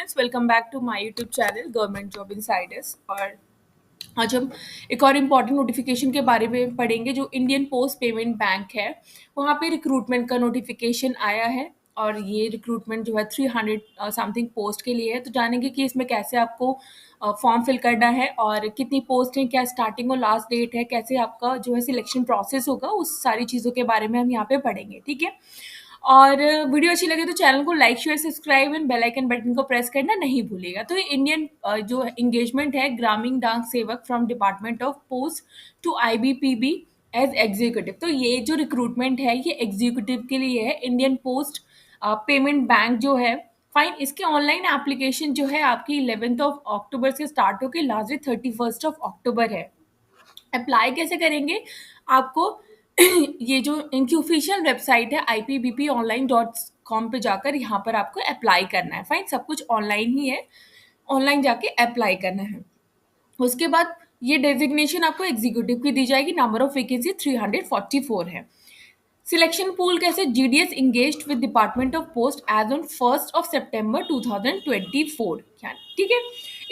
Students, welcome back to my YouTube channel government job insiders. और आज हम एक और इम्पॉर्टेंट नोटिफिकेशन के बारे में पढ़ेंगे जो इंडियन पोस्ट पेमेंट बैंक है। वहाँ पे रिक्रूटमेंट का नोटिफिकेशन आया है और ये रिक्रूटमेंट जो है 300 समथिंग पोस्ट के लिए है। तो जानेंगे कि इसमें कैसे आपको फॉर्म फिल करना है और कितनी पोस्ट है, क्या स्टार्टिंग और लास्ट डेट है, कैसे आपका जो है सिलेक्शन प्रोसेस होगा, उस सारी चीज़ों के बारे में हम यहाँ पे पढ़ेंगे। ठीक है। और वीडियो अच्छी लगे तो चैनल को like share subscribe and bell icon button को प्रेस करना नहीं भूलिएगा। तो ये इंडियन जो एंगेजमेंट है ग्रामीण डाक सेवक from department of post to IBPB as executive. तो ये जो रिक्रूटमेंट है ये एग्जीक्यूटिव के लिए है। इंडियन पोस्ट पेमेंट बैंक जो है, फाइन, इसके ऑनलाइन एप्लीकेशन जो है आपकी 11 अक्टूबर से स्टार्ट होकर लास्ट डेट 31 अक्टूबर है। अप्लाई कैसे करेंगे आपको ये जो इनकी ऑफिशियल वेबसाइट है ipbponline.com पे जाकर यहाँ पर आपको अप्लाई करना है। फाइन, सब कुछ ऑनलाइन ही है, ऑनलाइन जाके अप्लाई करना है। उसके बाद ये डेजिग्नेशन आपको एग्जीक्यूटिव की दी जाएगी। नंबर ऑफ वैकेंसी 344 है। सिलेक्शन पूल कैसे, GDS engaged with department of post as on 1 September 2024। ठीक है।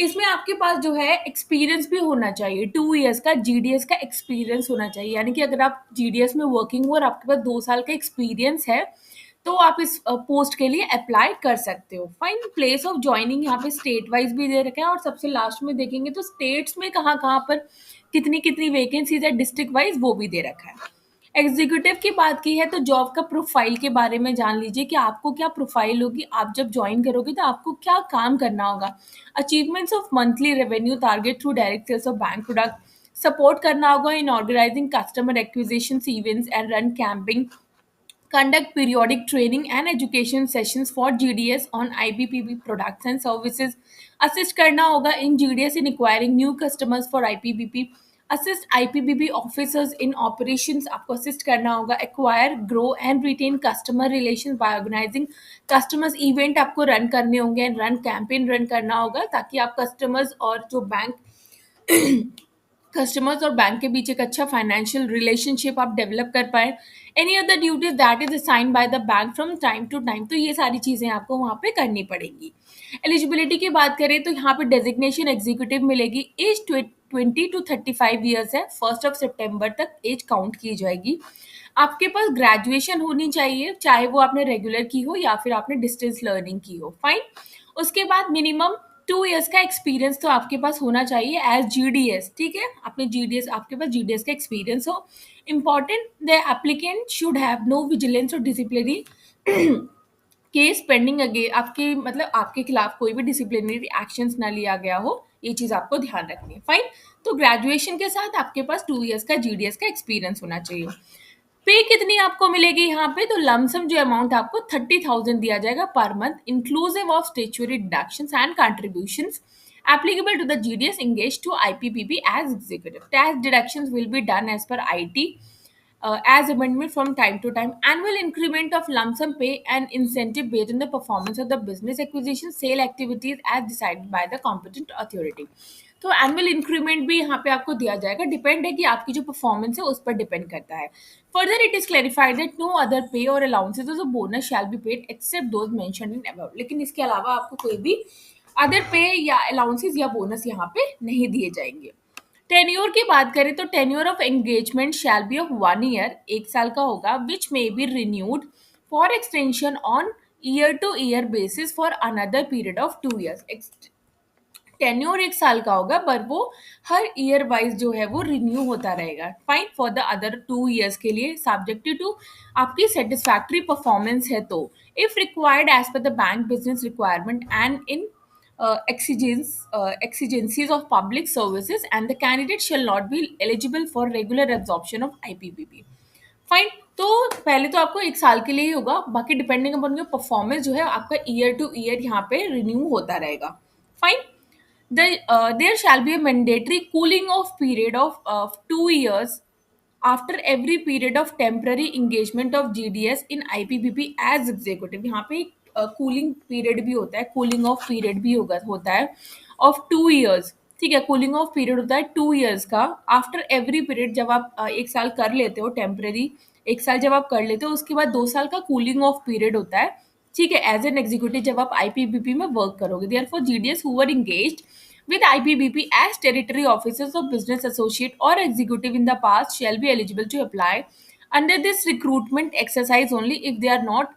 इसमें आपके पास जो है एक्सपीरियंस भी होना चाहिए, 2 इयर्स का जीडीएस का एक्सपीरियंस होना चाहिए। यानी कि अगर आप जीडीएस में वर्किंग हो और आपके पास 2 साल का एक्सपीरियंस है तो आप इस पोस्ट के लिए अप्लाई कर सकते हो। फाइन, प्लेस ऑफ ज्वाइनिंग यहाँ पे स्टेट वाइज भी दे रखा है और सबसे लास्ट में देखेंगे तो स्टेट्स में कहाँ कहाँ पर कितनी कितनी वैकेंसीज है डिस्ट्रिक्ट वाइज वो भी दे रखा है। एग्जीक्यूटिव की बात की है तो जॉब का प्रोफाइल के बारे में जान लीजिए कि आपको क्या प्रोफाइल होगी। आप जब ज्वाइन करोगे तो आपको क्या काम करना होगा। Achievements of monthly revenue target through direct sales of bank product support करना होगा in organizing customer acquisition events and run camping, conduct periodic training and education sessions for GDS on IBPB products and services, assist करना होगा in GDS in acquiring new customers for IPBP, assist IPBP officers in operations, आपको assist करना होगा, acquire, grow and retain customer relations by organizing customers event आपको run करने होंगे and run campaign run करना होगा ताकि आप customers और जो बैंक कस्टमर्स और बैंक के बीच एक अच्छा फाइनेंशियल रिलेशनशिप आप डेवलप कर पाए। Any other duties that is assigned by the bank from time to time, तो ये सारी चीज़ें आपको वहाँ पे करनी पड़ेंगी। एलिजिबिलिटी की बात करें तो यहाँ पे डेजिग्नेशन एग्जीक्यूटिव मिलेगी। एज 20 to 35 ईयर्स है। 1 सितंबर तक एज काउंट की जाएगी। आपके पास ग्रेजुएशन होनी चाहिए, चाहे वो आपने रेगुलर की हो या फिर आपने डिस्टेंस लर्निंग की हो। फाइन, उसके बाद मिनिमम 2 इयर्स का एक्सपीरियंस तो आपके पास होना चाहिए एज जीडीएस। ठीक है, आपने जीडीएस, आपके पास जीडीएस का एक्सपीरियंस हो। Important, the applicant should have no vigilance और डिसिप्लिनरी केस पेंडिंग अगे, आपके मतलब आपके खिलाफ कोई भी डिसिप्लिनरी एक्शंस ना लिया गया हो, ये चीज आपको ध्यान रखनी है। फाइन, तो ग्रेजुएशन के साथ आपके पास 2 इयर्स का जीडीएस का एक्सपीरियंस होना चाहिए। पे कितनी आपको मिलेगी यहाँ पे, तो लमसम जो अमाउंट आपको 30,000 दिया जाएगा per month, inclusive of statutory deductions and contributions applicable to the GDS engaged to IPPB as executive. Tax deductions will be done as per IT as amendment from time to time. Annual increment of lump sum pay and incentive based on the performance of the business acquisition sale activities as decided by the competent authority. तो annual increment भी यहाँ पे आपको दिया जाएगा, depend है कि आपकी जो परफॉर्मेंस है उस पर डिपेंड करता है। Further it is clarified that no other pay और अलाउंसेस और bonus shall be paid except those mentioned in above. लेकिन इसके अलावा आपको कोई भी अदर पे या अलाउंसेस या बोनस यहाँ पे नहीं दिए जाएंगे। टेन्योर की बात करें तो tenure of engagement shall be of 1 year, 1 साल का होगा, which may be renewed for extension on year to year basis for another period of 2 years. Tenure 1 साल का होगा पर वो हर ईयर वाइज जो है वो रिन्यू होता रहेगा। Fine, for the other 2 years के लिए सब्जेक्ट टू आपकी सेटिस्फैक्ट्री परफॉर्मेंस है तो, if required as per the bank business requirement and in exigencies of public services and the candidate shall not be eligible for regular absorption of IPPB. Fine, तो पहले तो आपको 1 साल के लिए ही होगा, बाकी डिपेंडिंग अपॉन योर परफॉर्मेंस जो है आपका ईयर टू ईयर यहाँ पे रिन्यू होता रहेगा। Fine, there shall be a mandatory cooling off period of 2 years after every period of temporary engagement of GDS in IPPB as executive। यहाँ पे cooling period भी होता है, कूलिंग ऑफ पीरियड भी होता है ऑफ 2 इयर्स। ठीक है, कूलिंग ऑफ पीरियड होता है 2 इयर्स का। आफ्टर एवरी पीरियड जब आप 1 साल कर लेते हो टेम्पररी, 1 साल जब आप कर लेते हो उसके बाद 2 साल का कूलिंग ऑफ पीरियड होता है ठीक है, एज एन एग्जीक्यूटिव जब आप आईपीबीपी में वर्क करोगे। Therefore GDS who were engaged with IPBP as territory officers or business associate or executive in the past shall be eligible to apply under this recruitment exercise only if they are not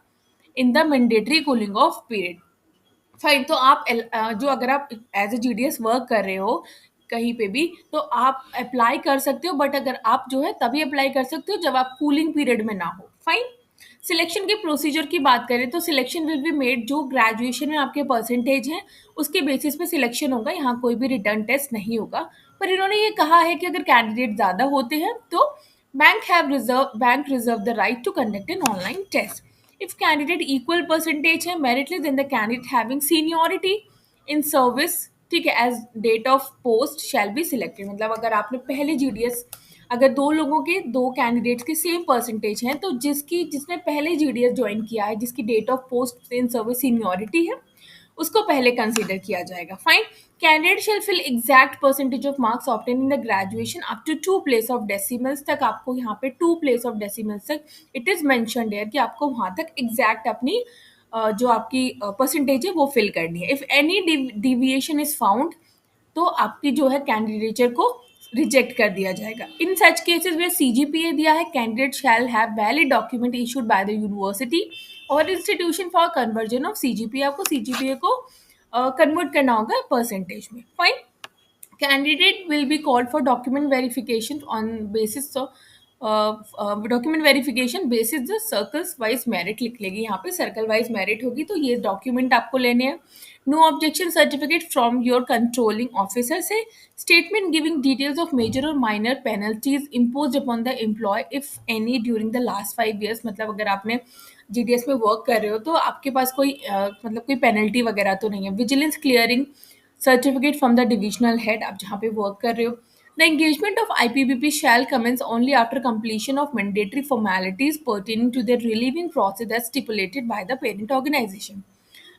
in the mandatory cooling off period। Fine, तो आप जो अगर आप as a GDS work कर रहे हो कहीं पे भी, तो आप अप्लाई कर सकते हो, बट अगर आप जो है तभी अप्लाई कर सकते हो जब आप कूलिंग पीरियड में ना हो। फाइन। सिलेक्शन के प्रोसीजर की बात करें तो सिलेक्शन विल बी मेड, जो ग्रेजुएशन में आपके परसेंटेज हैं उसके बेसिस पे सिलेक्शन होगा, यहाँ कोई भी रिटर्न टेस्ट नहीं होगा। पर इन्होंने ये कहा है कि अगर कैंडिडेट ज़्यादा होते हैं तो bank reserve the right to conduct an online test. If candidate equal percentage है merit list, then the candidate having seniority in service, ठीक है, as date of post shall be selected। मतलब अगर आपने पहले जीडीएस, अगर दो लोगों के, दो कैंडिडेट्स के सेम परसेंटेज हैं, तो जिसने पहले जीडीएस ज्वाइन किया है, जिसकी date of post in service seniority है, उसको पहले कंसीडर किया जाएगा। Fine. Candidate shall fill exact percentage of marks obtain in the graduation up to 2 place of decimals तक। आपको यहाँ पे 2 प्लेस ऑफ डेसिमल्स तक इट इज मेंशन्ड है कि आपको वहां तक एग्जैक्ट अपनी जो आपकी परसेंटेज है वो फिल करनी है। If any deviation is found, तो आपकी जो है कैंडिडेचर को रिजेक्ट कर दिया जाएगा। इन सच केसेस में सीजीपीए दिया है, candidate shall have valid document issued by the university और institution for conversion of CGPA. आपको सीजीपीए को कन्वर्ट करना होगा परसेंटेज में। Fine. Candidate will be called for document verification on basis document verification basis the circles wise merit लिख लेगी, यहाँ पे सर्कल वाइज मेरिट होगी, तो ये डॉक्यूमेंट आपको लेने हैं। No objection certificate from your controlling officer से statement giving details of major और minor penalties impose upon the employ if any during the last 5 years। मतलब अगर आपने जीडीएस में वर्क कर रहे हो तो आपके पास कोई मतलब कोई पेनल्टी वगैरह तो नहीं है। Vigilance clearing certificate from the divisional head, आप जहाँ पे वर्क कर रहे हो। The engagement of IPBP shall commence only after completion of mandatory formalities pertaining to the relieving process as stipulated by the parent organization।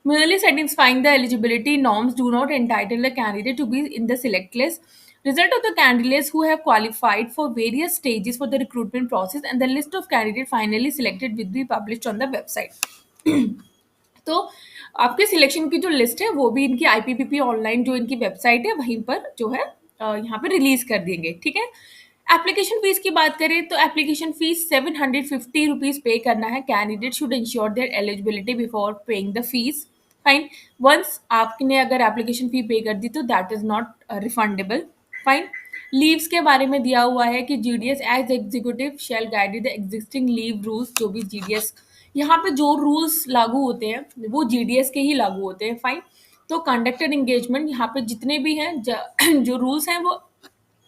Merely satisfying the eligibility norms do not entitle the candidate to be in the select list. Result of the candidates who have qualified for various stages for the recruitment process and the list of candidates finally selected will be published on the website। तो आपके selection की जो list है वो भी इनकी आईपीपीपी online जो इनकी वेबसाइट है वहीं पर जो है यहाँ पे रिलीज कर देंगे। ठीक है। एप्लीकेशन फीस की बात करें तो एप्लीकेशन फीस 750 रुपीज पे करना है। Candidate should ensure their eligibility before paying the fees. Fine. Once आपने अगर एप्लीकेशन फी पे कर दी तो that is not refundable. Fine. Leaves के बारे में दिया हुआ है कि GDS as executive shall guide the existing leave rules. जो भी जीडीएस यहाँ पे जो रूल्स लागू होते हैं वो जीडीएस के ही लागू होते हैं। फाइन। तो कंडक्टेड एंगेजमेंट यहाँ पे जितने भी हैं जो रूल्स हैं वो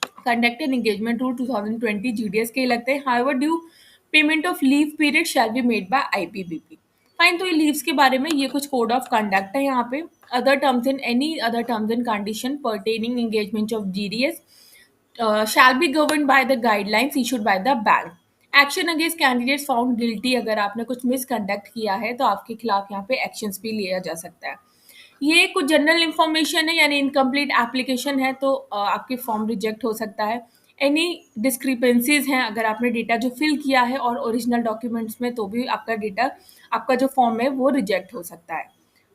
कंडक्टेड एंगेजमेंट रूल 2020 जीडीएस के ही लगते हैं। However due payment of leave period shall be made by IPBP. Fine. तो ये लीव्स के बारे में ये कुछ कोड ऑफ कंडक्ट है यहाँ पे। Other terms in any other terms and condition pertaining engagement of GDS shall be governed by the guidelines issued by the bank। Action against candidates found guilty, अगर आपने कुछ मिसकंडक्ट किया है तो आपके खिलाफ यहाँ पे एक्शंस भी लिया जा सकता है। ये कुछ जनरल इंफॉर्मेशन है, यानी इनकम्प्लीट एप्लीकेशन है तो आपके फॉर्म रिजेक्ट हो सकता है। एनी डिस्क्रिपेंसीज हैं अगर आपने डेटा जो फिल किया है और ओरिजिनल डॉक्यूमेंट्स में, तो भी आपका डेटा, आपका जो फॉर्म है वो रिजेक्ट हो सकता है।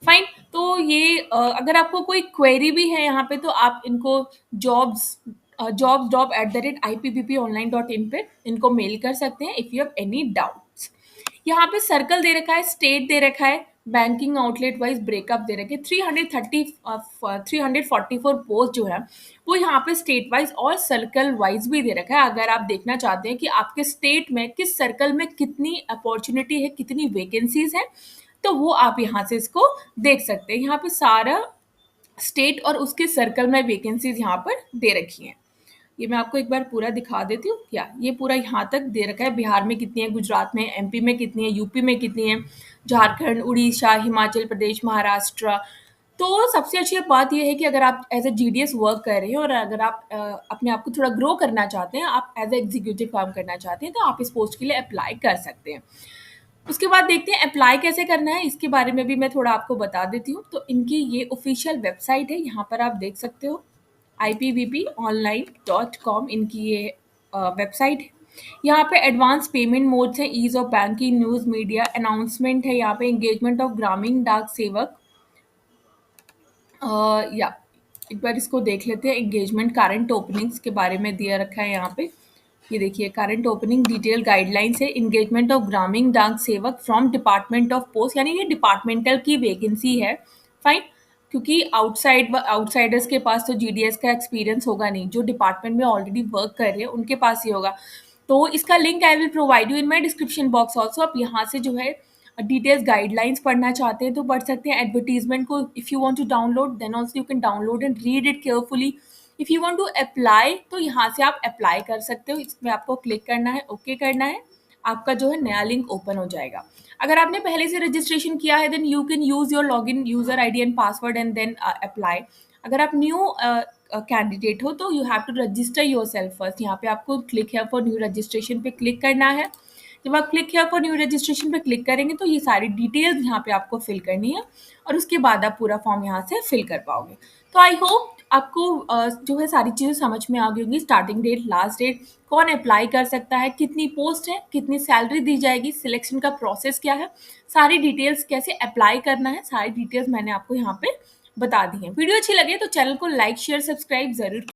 फाइन। तो ये अगर आपको कोई क्वेरी भी है यहाँ पे तो आप इनको jobs@ipbponline.in पे इनको मेल कर सकते हैं if you have any doubts. यहाँ पे सर्कल दे रखा है, स्टेट दे रखा है, बैंकिंग आउटलेट वाइज ब्रेकअप दे रखे। 344 पोस्ट जो है वो यहाँ पे स्टेट वाइज और सर्कल वाइज भी दे रखा है। अगर आप देखना चाहते हैं कि आपके स्टेट में किस सर्कल में कितनी अपॉर्चुनिटी है, कितनी वैकेंसीज है, तो वो आप यहाँ से इसको देख सकते हैं। यहाँ पे सारा स्टेट और उसके सर्कल में वैकेंसीज यहाँ पर दे रखी हैं। ये मैं आपको एक बार पूरा दिखा देती हूँ। क्या ये पूरा यहाँ तक दे रखा है, बिहार में कितनी है, गुजरात में, एमपी में कितनी है, यूपी में कितनी है, झारखंड, उड़ीसा, हिमाचल प्रदेश, महाराष्ट्र। तो सबसे अच्छी बात ये है कि अगर आप एज ए जीडीएस वर्क कर रहे हैं और अगर आप अपने आप को थोड़ा ग्रो करना चाहते हैं, आप एज ए एग्जीक्यूटिव काम करना चाहते हैं, तो आप इस पोस्ट के लिए अप्लाई कर सकते हैं। उसके बाद देखते हैं अप्लाई कैसे करना है, इसके बारे में भी मैं थोड़ा आपको बता देती हूँ। तो इनकी ये ऑफिशियल वेबसाइट है, यहाँ पर आप देख सकते हो, ipbponline.com इनकी ये वेबसाइट है। यहाँ पे एडवांस पेमेंट मोड्स है, ease of banking, news media, announcement है, यहाँ पे एंगेजमेंट ऑफ ग्रामीण डाक सेवक। या एक बार इसको देख लेते हैं। एंगेजमेंट करंट ओपनिंग्स के बारे में दिया रखा है यहाँ पे। ये देखिए, करंट ओपनिंग डिटेल गाइडलाइंस है। एंगेजमेंट ऑफ ग्रामीण डाक सेवक फ्रॉम डिपार्टमेंट ऑफ पोस्ट, यानी ये डिपार्टमेंटल की वैकेंसी है। फाइन, क्योंकि आउटसाइडर्स के पास तो जीडीएस का एक्सपीरियंस होगा नहीं, जो डिपार्टमेंट में ऑलरेडी वर्क कर रहे हैं उनके पास ही होगा। तो इसका link I will provide you in my description box also. आप यहाँ से जो है डिटेल्स गाइडलाइंस पढ़ना चाहते हैं तो पढ़ सकते हैं। एडवर्टीजमेंट को if you want to download then also you can download and read it carefully. If you want to apply तो यहाँ से आप अप्लाई कर सकते हो। इसमें आपको क्लिक करना है, ओके करना है, आपका जो है नया लिंक ओपन हो जाएगा। अगर आपने पहले से रजिस्ट्रेशन किया है then you can use your login user ID and password and then apply. अगर आप न्यू कैंडिडेट हो तो you have to register yourself first. यहाँ पे आपको click here for new registration पे क्लिक करना है। जब आप click here for new registration पे क्लिक करेंगे तो ये सारी डिटेल्स यहाँ पे आपको फिल करनी है और उसके बाद आप पूरा फॉर्म यहाँ से फिल कर पाओगे। तो आई होप आपको जो है सारी चीज़ें समझ में आ गई होंगी। स्टार्टिंग डेट, लास्ट डेट, कौन अप्लाई कर सकता है, कितनी पोस्ट है, कितनी सैलरी दी जाएगी, सिलेक्शन का प्रोसेस क्या है, सारी डिटेल्स, कैसे अप्लाई करना है, सारी डिटेल्स मैंने आपको यहाँ पे बता दी हैं। वीडियो अच्छी लगे तो चैनल को लाइक शेयर सब्सक्राइब ज़रूर